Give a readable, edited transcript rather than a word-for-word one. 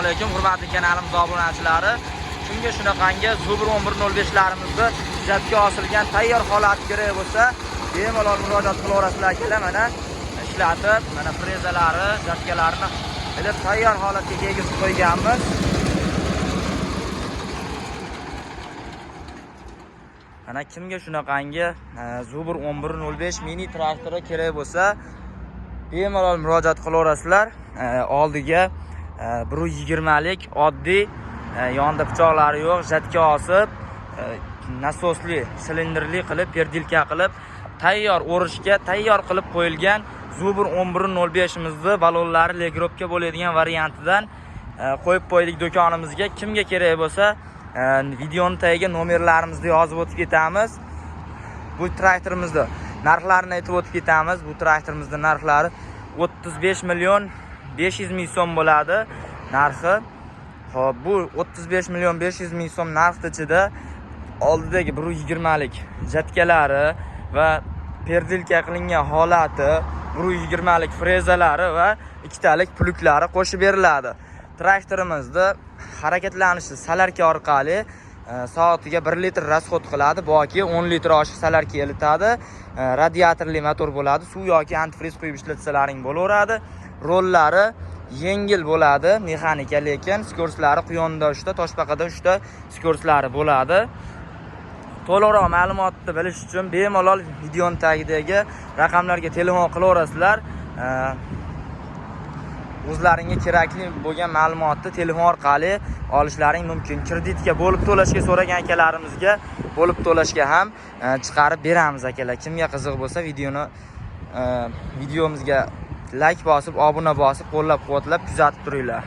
alaykum hurmatli kanalimiz obunachilari. Kimga shunaqangi Zubr 1105 larimizni ijodga osilgan tayyor holat kerak bo'lsa, bemalol murojaat qilaverasizlar akalar. Mana ishlatib, mana frezalari, jatkalarni ilib tayyor holatga kelgizib qo'yganmiz. Mana kimga shunaqangi Zubr 1105 mini traktori kerak bo'lsa, bemalol murojaat qilaverasizlar. Oldiga 120 lik oddiy, yonida pichoqlari yo'q, jatka osib, nasosli, silindrli qilib, perdilka qilib, tayyor o'rishga tayyor qilib qo'yilgan Zubr 1105 imizni balonlari legropga bo'ladigan variantidan qo'yib qo'ydik do'konimizga. Kimga kerak bo'lsa, videoning tagiga nomerlarimizni yozib o'tib ketamiz. Bu traktorimizni narxlarini aytib o'tib ketamiz. Bu traktorimizning narxlari 35 million 500 ming so'm bo'ladi narxi. Xo'p, bu 35 million 500 ming so'm narxi ichida oldidagi 120 lik jatkalari va perdilka qilingan holati, 120 lik frezalari va 2 talik pluklari qo'shib beriladi. Traktorimizni harakatlanishi salarka orqali soatiga 1 litr rasxod qiladi, boki 10 litr oshiq salarka elitadi. Radiatorli motor bo'ladi, suv yoki antifriz quyib ishlatsalaring bo'laveradi. Rollari yengil bo'ladi, mexanika, lekin skorslari quyonda 3 ta, toshbaqada 3 ta skorslari bo'ladi. To'liqroq ma'lumotni bilish uchun bemalol videoning tagidagi raqamlarga telefon qilaverasizlar. O'zlaringga kerakli bo'lgan ma'lumotni telefon orqali olishlaring mumkin. Kreditga bo'lib to'lashga so'ragan akalarimizga bo'lib to'lashga ham chiqarib beramiz akalar. Kimga qiziq bo'lsa videomizga like bosib, obuna bosib, qo'llab-quvvatlab kuzatib turinglar.